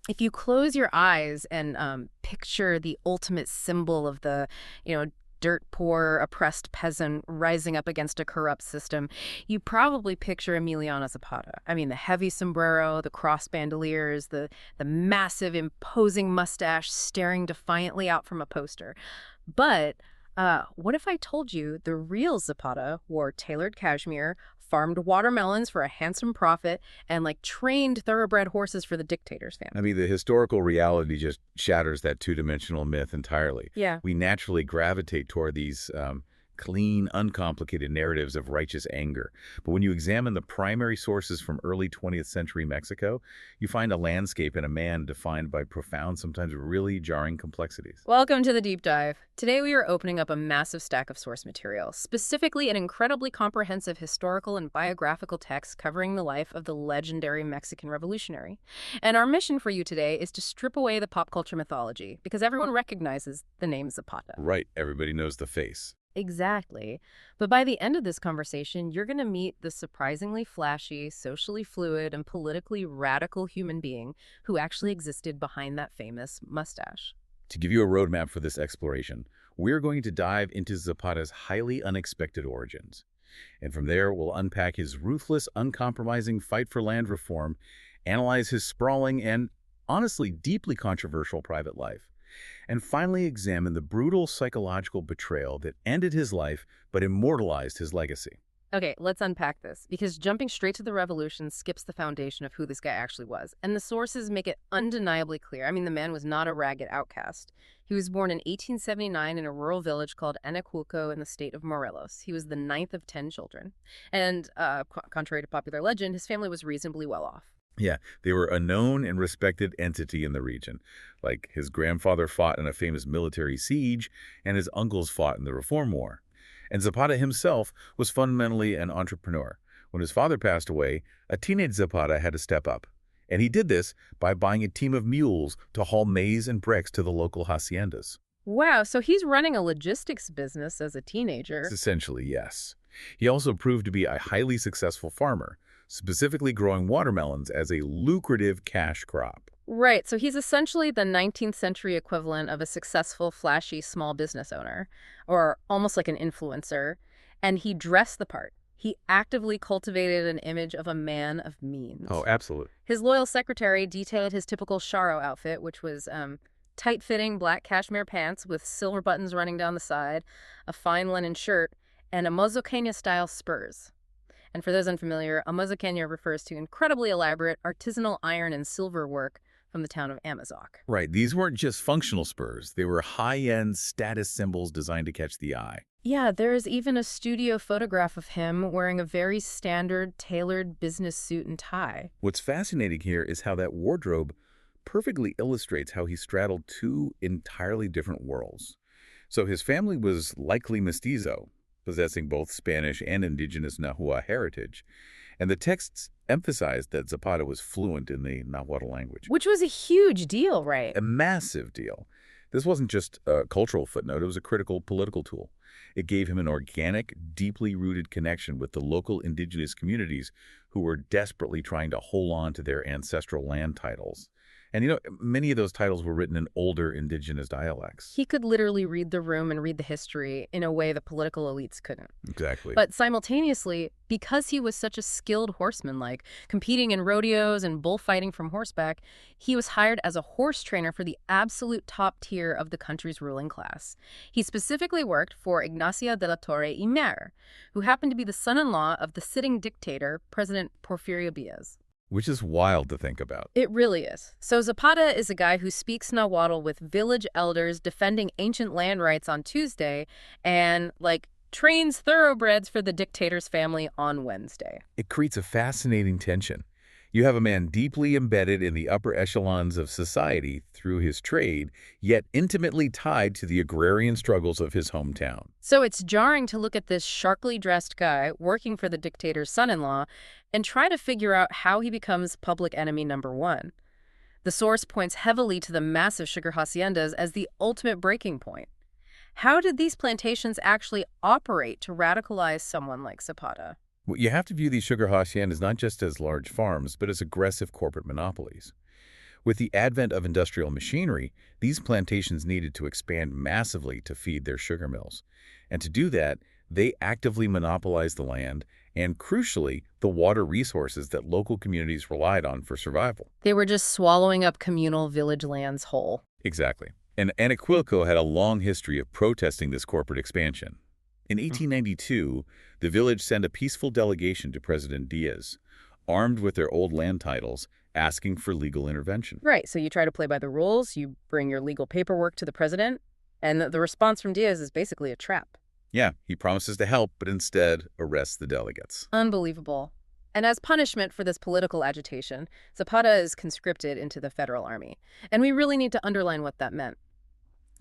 If you close your eyes and picture the ultimate symbol of the, dirt poor, oppressed peasant rising up against a corrupt system, you probably picture Emiliano Zapata. I mean, the heavy sombrero, the cross bandoliers, the massive, imposing mustache staring defiantly out from a poster. But what if I told you the real Zapata wore tailored cashmere, farmed watermelons for a handsome profit, and trained thoroughbred horses for the dictator's I family? mean, the historical reality just shatters that two-dimensional myth entirely. Yeah. We naturally gravitate toward these clean, uncomplicated narratives of righteous anger. But when you examine the primary sources from early 20th century Mexico, you find a landscape and a man defined by profound, sometimes really jarring complexities. Welcome to the deep dive. Today we are opening up a massive stack of source material, specifically an incredibly comprehensive historical and biographical text covering the life of the legendary Mexican revolutionary. And our mission for you today is to strip away the pop culture mythology, because everyone recognizes the name Zapata. Right, everybody knows the face. Exactly. But by the end of this conversation, you're going to meet the surprisingly flashy, socially fluid, and politically radical human being who actually existed behind that famous mustache. To give you a roadmap for this exploration, we're going to dive into Zapata's highly unexpected origins. And from there, we'll unpack his ruthless, uncompromising fight for land reform, analyze his sprawling and, honestly, deeply controversial private life, and finally examine the brutal psychological betrayal that ended his life but immortalized his legacy. Okay, let's unpack this, because jumping straight to the revolution skips the foundation of who this guy actually was. And the sources make it undeniably clear. I mean, the man was not a ragged outcast. He was born in 1879 in a rural village called Anaculco in the state of Morelos. He was the ninth of 10 children. And contrary to popular legend, his family was reasonably well off. Yeah, they were a known and respected entity in the region. Like his grandfather fought in a famous military siege, and his uncles fought in the Reform War. And Zapata himself was fundamentally an entrepreneur. When his father passed away, a teenage Zapata had to step up. And he did this by buying a team of mules to haul maize and bricks to the local haciendas. Wow, so he's running a logistics business as a teenager. Essentially, yes. He also proved to be a highly successful farmer, specifically growing watermelons as a lucrative cash crop. Right, so he's essentially the 19th century equivalent of a successful, flashy small business owner, or almost like an influencer, and he dressed the part. He actively cultivated an image of a man of means. Oh, absolutely. His loyal secretary detailed his typical charro outfit, which was tight-fitting black cashmere pants with silver buttons running down the side, a fine linen shirt, and a mozoqueña-style spurs. And for those unfamiliar, a mozoqueña refers to incredibly elaborate artisanal iron and silver work from the town of Amazoc. Right, these weren't just functional spurs. They were high-end status symbols designed to catch the eye. Yeah, there is even a studio photograph of him wearing a very standard, tailored business suit and tie. What's fascinating here is how that wardrobe perfectly illustrates how he straddled two entirely different worlds. So his family was likely mestizo, possessing both Spanish and indigenous Nahuatl heritage, and the texts emphasized that Zapata was fluent in the Nahuatl language. Which was a huge deal, right? A massive deal. This wasn't just a cultural footnote, it was a critical political tool. It gave him an organic, deeply rooted connection with the local indigenous communities who were desperately trying to hold on to their ancestral land titles. And many of those titles were written in older indigenous dialects. He could literally read the room and read the history in a way the political elites couldn't. Exactly. But simultaneously, because he was such a skilled horseman, competing in rodeos and bullfighting from horseback, he was hired as a horse trainer for the absolute top tier of the country's ruling class. He specifically worked for Ignacio de la Torre y Mer, who happened to be the son-in-law of the sitting dictator, President Porfirio Diaz. Which is wild to think about. It really is. So Zapata is a guy who speaks Nahuatl with village elders defending ancient land rights on Tuesday and, trains thoroughbreds for the dictator's family on Wednesday. It creates a fascinating tension. You have a man deeply embedded in the upper echelons of society through his trade, yet intimately tied to the agrarian struggles of his hometown. So it's jarring to look at this sharply dressed guy working for the dictator's son-in-law and try to figure out how he becomes public enemy number one. The source points heavily to the massive sugar haciendas as the ultimate breaking point. How did these plantations actually operate to radicalize someone like Zapata? Well, you have to view these sugar haciendas not just as large farms, but as aggressive corporate monopolies. With the advent of industrial machinery, these plantations needed to expand massively to feed their sugar mills. And to do that, they actively monopolized the land and, crucially, the water resources that local communities relied on for survival. They were just swallowing up communal village lands whole. Exactly. And Anaquilco had a long history of protesting this corporate expansion. In 1892, the village sent a peaceful delegation to President Diaz, armed with their old land titles, asking for legal intervention. Right, so you try to play by the rules, you bring your legal paperwork to the president, and the response from Diaz is basically a trap. Yeah, he promises to help, but instead arrests the delegates. Unbelievable. And as punishment for this political agitation, Zapata is conscripted into the federal army. And we really need to underline what that meant.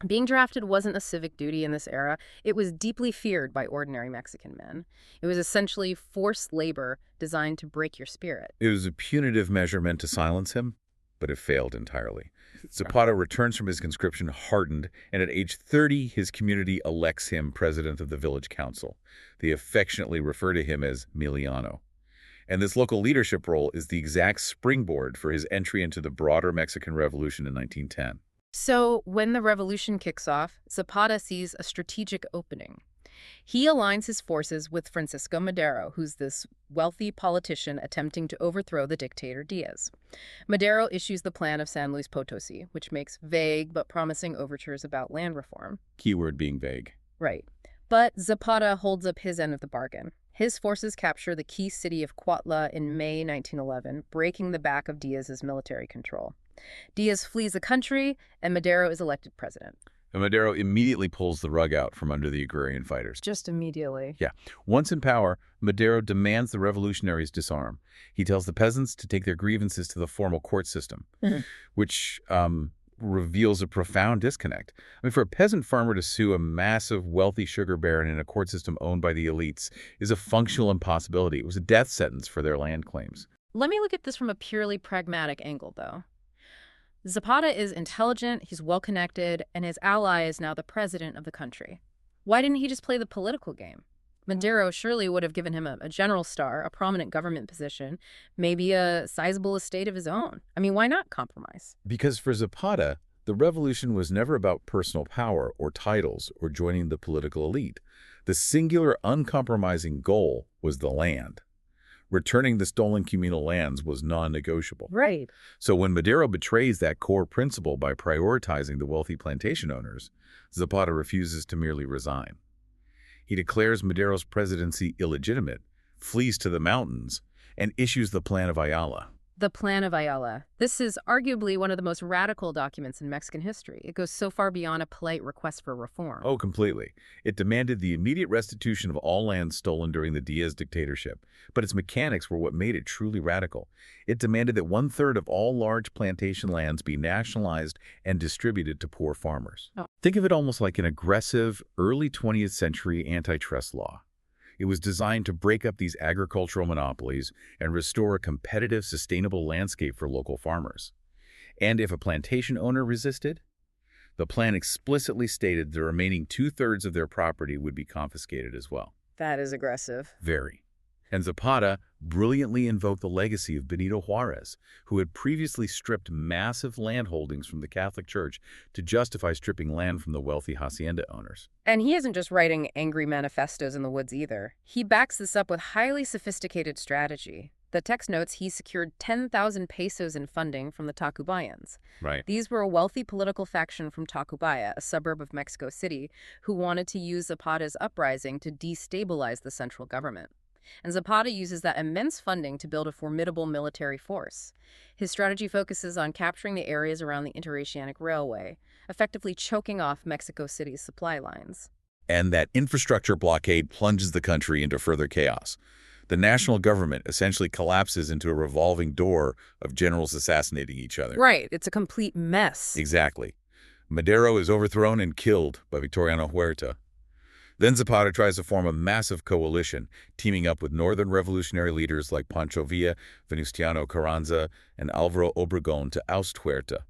Being drafted wasn't a civic duty in this era. It was deeply feared by ordinary Mexican men. It was essentially forced labor designed to break your spirit. It was a punitive measure meant to silence him, but it failed entirely. Zapata returns from his conscription hardened, and at age 30, his community elects him president of the village council. They affectionately refer to him as Emiliano. And this local leadership role is the exact springboard for his entry into the broader Mexican Revolution in 1910. So when the revolution kicks off, Zapata sees a strategic opening. He aligns his forces with Francisco Madero, who's this wealthy politician attempting to overthrow the dictator Diaz. Madero issues the Plan of San Luis Potosi, which makes vague but promising overtures about land reform. Keyword being vague. Right. But Zapata holds up his end of the bargain. His forces capture the key city of Cuautla in May 1911, breaking the back of Diaz's military control. Diaz flees the country, and Madero is elected president. And Madero immediately pulls the rug out from under the agrarian fighters. Just immediately. Yeah. Once in power, Madero demands the revolutionaries disarm. He tells the peasants to take their grievances to the formal court system, which reveals a profound disconnect. I mean, for a peasant farmer to sue a massive, wealthy sugar baron in a court system owned by the elites is a functional impossibility. It was a death sentence for their land claims. Let me look at this from a purely pragmatic angle, though. Zapata is intelligent, he's well-connected, and his ally is now the president of the country. Why didn't he just play the political game? Madero surely would have given him a general star, a prominent government position, maybe a sizable estate of his own. I mean, why not compromise? Because for Zapata, the revolution was never about personal power or titles or joining the political elite. The singular, uncompromising goal was the land. Returning the stolen communal lands was non-negotiable. Right. So when Madero betrays that core principle by prioritizing the wealthy plantation owners, Zapata refuses to merely resign. He declares Madero's presidency illegitimate, flees to the mountains, and issues the Plan of Ayala. The Plan of Ayala. This is arguably one of the most radical documents in Mexican history. It goes so far beyond a polite request for reform. Oh, completely. It demanded the immediate restitution of all land stolen during the Diaz dictatorship, but its mechanics were what made it truly radical. It demanded that 1/3 of all large plantation lands be nationalized and distributed to poor farmers. Oh. Think of it almost like an aggressive, early 20th century antitrust law. It was designed to break up these agricultural monopolies and restore a competitive, sustainable landscape for local farmers. And if a plantation owner resisted, the plan explicitly stated the remaining 2/3 of their property would be confiscated as well. That is aggressive. Very. And Zapata brilliantly invoked the legacy of Benito Juarez, who had previously stripped massive land holdings from the Catholic Church to justify stripping land from the wealthy hacienda owners. And he isn't just writing angry manifestos in the woods either. He backs this up with highly sophisticated strategy. The text notes he secured 10,000 pesos in funding from the Tacubaya. Right. These were a wealthy political faction from Tacubaya, a suburb of Mexico City, who wanted to use Zapata's uprising to destabilize the central government. And Zapata uses that immense funding to build a formidable military force. His strategy focuses on capturing the areas around the Interoceanic Railway, effectively choking off Mexico City's supply lines. And that infrastructure blockade plunges the country into further chaos. The national government essentially collapses into a revolving door of generals assassinating each other. Right, it's a complete mess. Exactly. Madero is overthrown and killed by Victoriano Huerta. Then Zapata tries to form a massive coalition, teaming up with northern revolutionary leaders like Pancho Villa, Venustiano Carranza, and Álvaro Obregón to oust Huerta.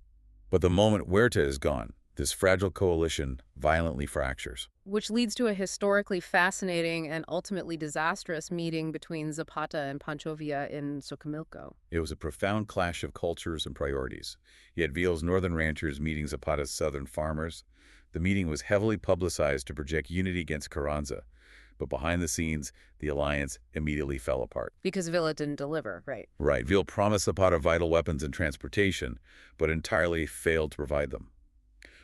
But the moment Huerta is gone, This fragile coalition violently fractures. Which leads to a historically fascinating and ultimately disastrous meeting between Zapata and Pancho Villa in Xochimilco. It was a profound clash of cultures and priorities. Yet Villa's northern ranchers meeting Zapata's southern farmers. The meeting was heavily publicized to project unity against Carranza, but behind the scenes, the alliance immediately fell apart. Because Villa didn't deliver, right? Right, Villa promised Zapata vital weapons and transportation, but entirely failed to provide them.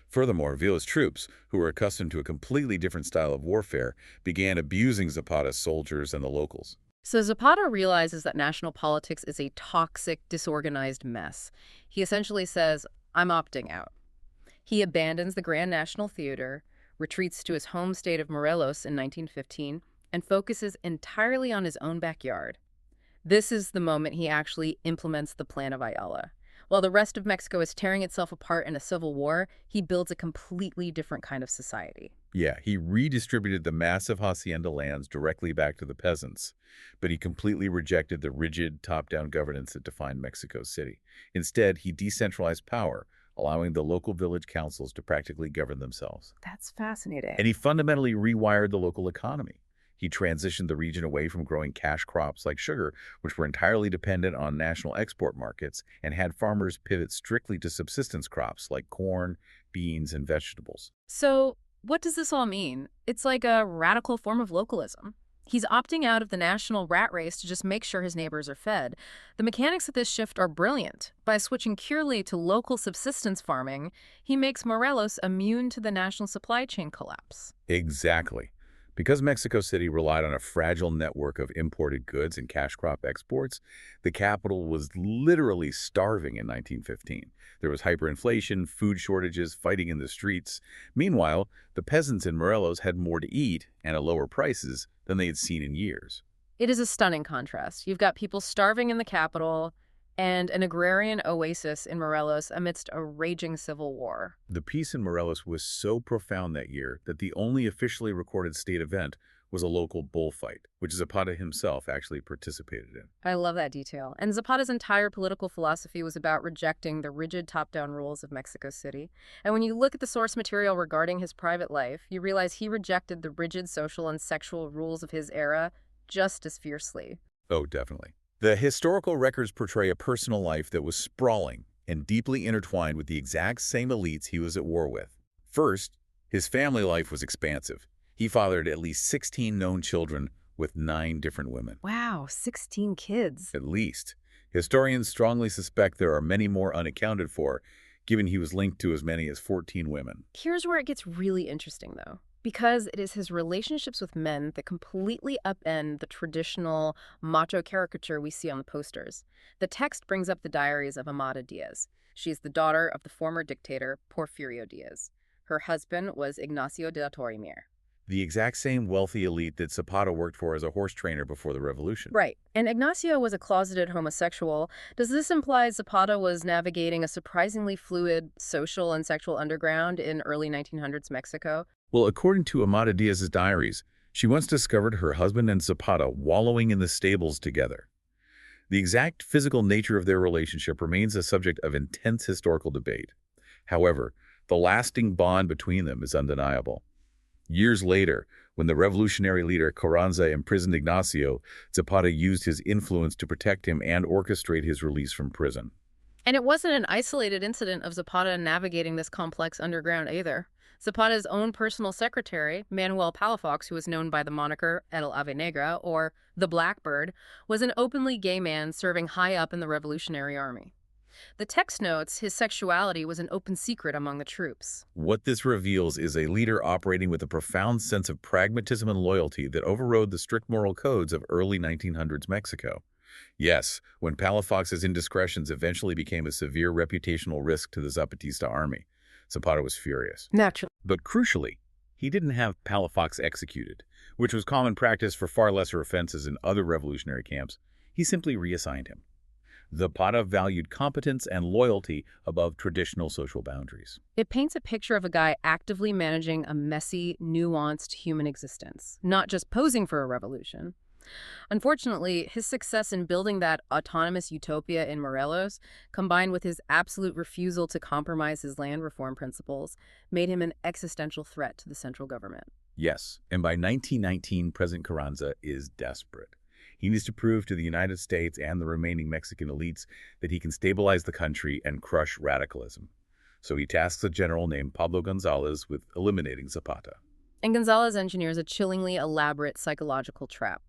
Furthermore, Villa's troops, who were accustomed to a completely different style of warfare, began abusing Zapata's soldiers and the locals. So Zapata realizes that national politics is a toxic, disorganized mess. He essentially says, I'm opting out. He abandons the Grand National Theater, retreats to his home state of Morelos in 1915, and focuses entirely on his own backyard. This is the moment he actually implements the Plan of Ayala. While the rest of Mexico is tearing itself apart in a civil war, he builds a completely different kind of society. Yeah, he redistributed the massive hacienda lands directly back to the peasants, but he completely rejected the rigid top-down governance that defined Mexico City. Instead, he decentralized power, allowing the local village councils to practically govern themselves. That's fascinating. And he fundamentally rewired the local economy. He transitioned the region away from growing cash crops like sugar, which were entirely dependent on national export markets, and had farmers pivot strictly to subsistence crops like corn, beans, and vegetables. So what does this all mean? It's like a radical form of localism. He's opting out of the national rat race to just make sure his neighbors are fed. The mechanics of this shift are brilliant. By switching purely to local subsistence farming, he makes Morelos immune to the national supply chain collapse. Exactly. Because Mexico City relied on a fragile network of imported goods and cash crop exports, the capital was literally starving in 1915. There was hyperinflation, food shortages, fighting in the streets. Meanwhile, the peasants in Morelos had more to eat and at lower prices than they had seen in years. It is a stunning contrast. You've got people starving in the capital and an agrarian oasis in Morelos amidst a raging civil war. The peace in Morelos was so profound that year that the only officially recorded state event was a local bullfight, which Zapata himself actually participated in. I love that detail. And Zapata's entire political philosophy was about rejecting the rigid top-down rules of Mexico City. And when you look at the source material regarding his private life, you realize he rejected the rigid social and sexual rules of his era just as fiercely. Oh, definitely. The historical records portray a personal life that was sprawling and deeply intertwined with the exact same elites he was at war with. First, his family life was expansive. He fathered at least 16 known children with 9 different women. Wow, 16 kids. At least. Historians strongly suspect there are many more unaccounted for, given he was linked to as many as 14 women. Here's where it gets really interesting, though. Because it is his relationships with men that completely upend the traditional macho caricature we see on the posters. The text brings up the diaries of Amada Diaz. She is the daughter of the former dictator Porfirio Diaz. Her husband was Ignacio de la Torre. The exact same wealthy elite that Zapata worked for as a horse trainer before the revolution. Right. And Ignacio was a closeted homosexual. Does this imply Zapata was navigating a surprisingly fluid social and sexual underground in early 1900s Mexico? Well, according to Amada Diaz's diaries, she once discovered her husband and Zapata wallowing in the stables together. The exact physical nature of their relationship remains a subject of intense historical debate. However, the lasting bond between them is undeniable. Years later, when the revolutionary leader Carranza imprisoned Ignacio, Zapata used his influence to protect him and orchestrate his release from prison. And it wasn't an isolated incident of Zapata navigating this complex underground either. Zapata's own personal secretary, Manuel Palafox, who was known by the moniker El Ave Negra, or the Blackbird, was an openly gay man serving high up in the Revolutionary Army. The text notes his sexuality was an open secret among the troops. What this reveals is a leader operating with a profound sense of pragmatism and loyalty that overrode the strict moral codes of early 1900s Mexico. Yes, when Palafox's indiscretions eventually became a severe reputational risk to the Zapatista army, Zapata was furious. Naturally. But crucially, he didn't have Palafox executed, which was common practice for far lesser offenses in other revolutionary camps. He simply reassigned him. Zapata valued competence and loyalty above traditional social boundaries. It paints a picture of a guy actively managing a messy, nuanced human existence, not just posing for a revolution. Unfortunately, his success in building that autonomous utopia in Morelos, combined with his absolute refusal to compromise his land reform principles, made him an existential threat to the central government. Yes, and by 1919, President Carranza is desperate. He needs to prove to the United States and the remaining Mexican elites that he can stabilize the country and crush radicalism. So he tasks a general named Pablo Gonzalez with eliminating Zapata. And Gonzalez engineers a chillingly elaborate psychological trap.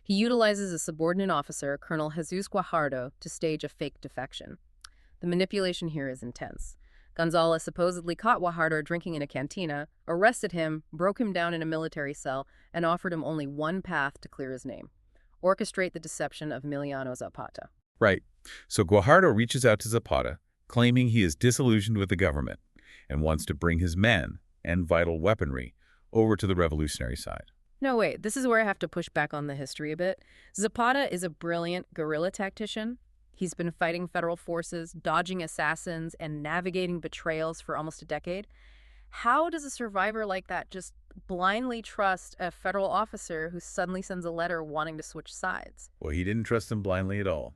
He utilizes a subordinate officer, Colonel Jesus Guajardo, to stage a fake defection. The manipulation here is intense. Gonzalez supposedly caught Guajardo drinking in a cantina, arrested him, broke him down in a military cell, and offered him only one path to clear his name: orchestrate the deception of Emiliano Zapata. Right. So Guajardo reaches out to Zapata, claiming he is disillusioned with the government and wants to bring his men and vital weaponry over to the revolutionary side. No, wait, this is where I have to push back on the history a bit. Zapata is a brilliant guerrilla tactician. He's been fighting federal forces, dodging assassins, and navigating betrayals for almost a decade. How does a survivor like that just blindly trust a federal officer who suddenly sends a letter wanting to switch sides? Well, he didn't trust him blindly at all.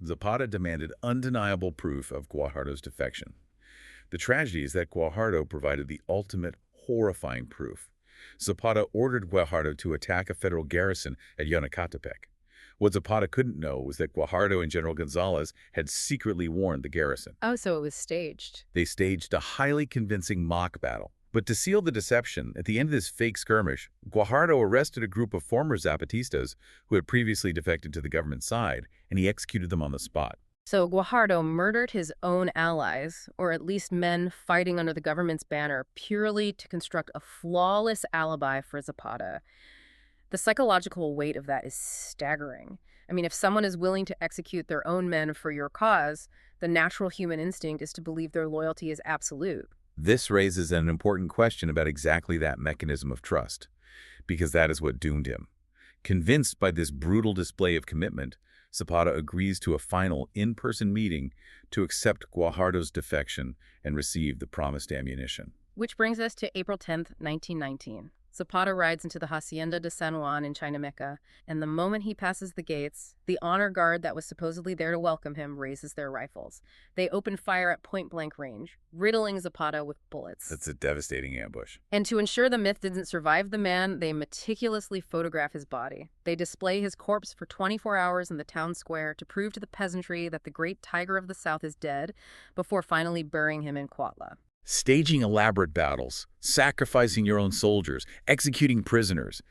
Zapata demanded undeniable proof of Guajardo's defection. The tragedy is that Guajardo provided the ultimate horrifying proof. Zapata ordered Guajardo to attack a federal garrison at Yonacatepec. What Zapata couldn't know was that Guajardo and General Gonzalez had secretly warned the garrison. Oh, so it was staged. They staged a highly convincing mock battle. But to seal the deception, at the end of this fake skirmish, Guajardo arrested a group of former Zapatistas who had previously defected to the government side, and he executed them on the spot. So Guajardo murdered his own allies, or at least men fighting under the government's banner, purely to construct a flawless alibi for Zapata. The psychological weight of that is staggering. I mean, if someone is willing to execute their own men for your cause, the natural human instinct is to believe their loyalty is absolute. This raises an important question about exactly that mechanism of trust, because that is what doomed him. Convinced by this brutal display of commitment, Zapata agrees to a final in-person meeting to accept Guajardo's defection and receive the promised ammunition. Which brings us to April 10th, 1919. Zapata rides into the Hacienda de San Juan in Chinameca, and the moment he passes the gates, the honor guard that was supposedly there to welcome him raises their rifles. They open fire at point-blank range, riddling Zapata with bullets. That's a devastating ambush. And to ensure the myth didn't survive the man, they meticulously photograph his body. They display his corpse for 24 hours in the town square to prove to the peasantry that the great tiger of the South is dead, before finally burying him in Cuautla. Staging elaborate battles, sacrificing your own soldiers, executing prisoners.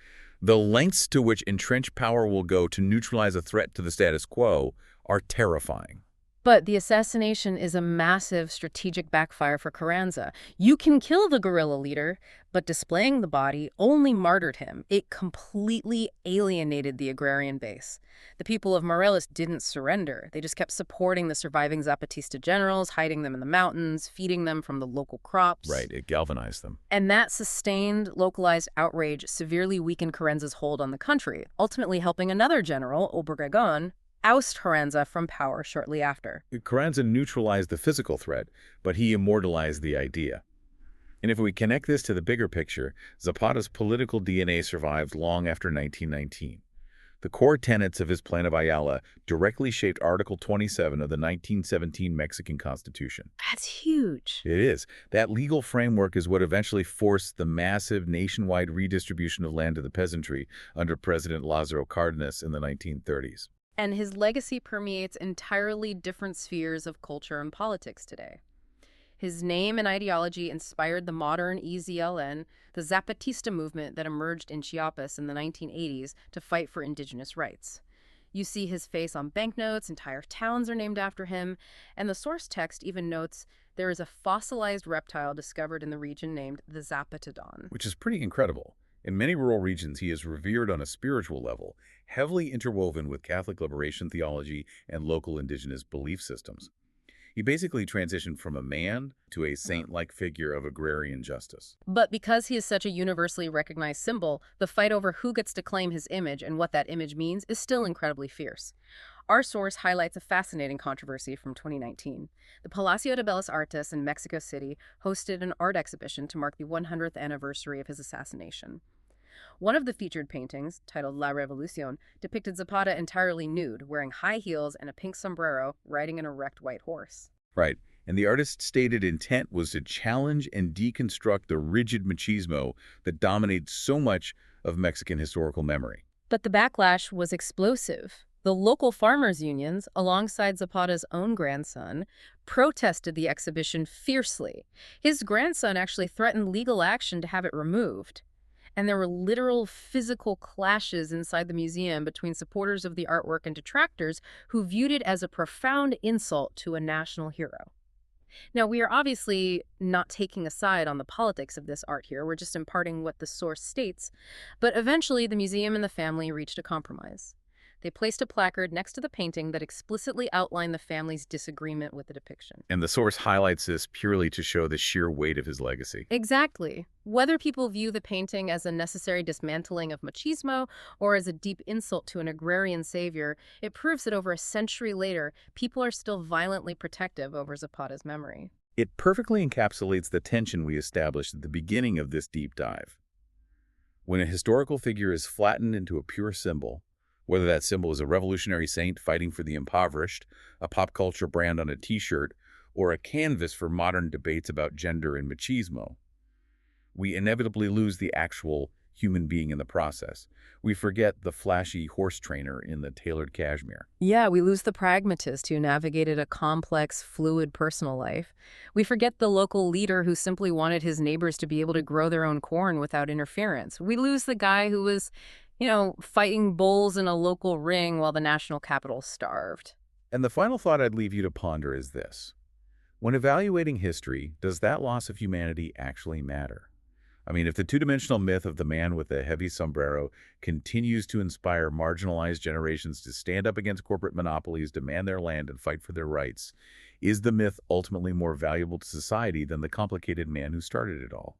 The lengths to which entrenched power will go to neutralize a threat to the status quo are terrifying. But the assassination is a massive strategic backfire for Carranza. You can kill the guerrilla leader, but displaying the body only martyred him. It completely alienated the agrarian base. The people of Morelos didn't surrender. They just kept supporting the surviving Zapatista generals, hiding them in the mountains, feeding them from the local crops. Right, it galvanized them. And that sustained, localized outrage severely weakened Carranza's hold on the country, ultimately helping another general, Obregon, oust Carranza from power shortly after. Carranza neutralized the physical threat, but he immortalized the idea. And if we connect this to the bigger picture, Zapata's political DNA survived long after 1919. The core tenets of his Plan of Ayala directly shaped Article 27 of the 1917 Mexican Constitution. That's huge. It is. That legal framework is what eventually forced the massive nationwide redistribution of land to the peasantry under President Lázaro Cárdenas in the 1930s. And his legacy permeates entirely different spheres of culture and politics today. His name and ideology inspired the modern EZLN, the Zapatista movement that emerged in Chiapas in the 1980s to fight for indigenous rights. You see his face on banknotes, entire towns are named after him, and the source text even notes there is a fossilized reptile discovered in the region named the Zapatodon. Which is pretty incredible. In many rural regions, he is revered on a spiritual level, heavily interwoven with Catholic liberation theology and local indigenous belief systems. He basically transitioned from a man to a saint-like figure of agrarian justice. But because he is such a universally recognized symbol, the fight over who gets to claim his image and what that image means is still incredibly fierce. Our source highlights a fascinating controversy from 2019. The Palacio de Bellas Artes in Mexico City hosted an art exhibition to mark the 100th anniversary of his assassination. One of the featured paintings, titled La Revolucion, depicted Zapata entirely nude, wearing high heels and a pink sombrero, riding an erect white horse. Right. And the artist's stated intent was to challenge and deconstruct the rigid machismo that dominates so much of Mexican historical memory. But the backlash was explosive. The local farmers' unions, alongside Zapata's own grandson, protested the exhibition fiercely. His grandson actually threatened legal action to have it removed. And there were literal physical clashes inside the museum between supporters of the artwork and detractors who viewed it as a profound insult to a national hero. Now, we are obviously not taking a side on the politics of this art here. We're just imparting what the source states. But eventually, the museum and the family reached a compromise. They placed a placard next to the painting that explicitly outlined the family's disagreement with the depiction. And the source highlights this purely to show the sheer weight of his legacy. Exactly. Whether people view the painting as a necessary dismantling of machismo or as a deep insult to an agrarian savior, it proves that over a century later, people are still violently protective over Zapata's memory. It perfectly encapsulates the tension we established at the beginning of this deep dive. When a historical figure is flattened into a pure symbol, whether that symbol is a revolutionary saint fighting for the impoverished, a pop culture brand on a t-shirt, or a canvas for modern debates about gender and machismo, we inevitably lose the actual human being in the process. We forget the flashy horse trainer in the tailored cashmere. Yeah, we lose the pragmatist who navigated a complex, fluid personal life. We forget the local leader who simply wanted his neighbors to be able to grow their own corn without interference. We lose the guy who was, fighting bulls in a local ring while the national capital starved. And the final thought I'd leave you to ponder is this. When evaluating history, does that loss of humanity actually matter? I mean, if the two-dimensional myth of the man with the heavy sombrero continues to inspire marginalized generations to stand up against corporate monopolies, demand their land, and fight for their rights, is the myth ultimately more valuable to society than the complicated man who started it all?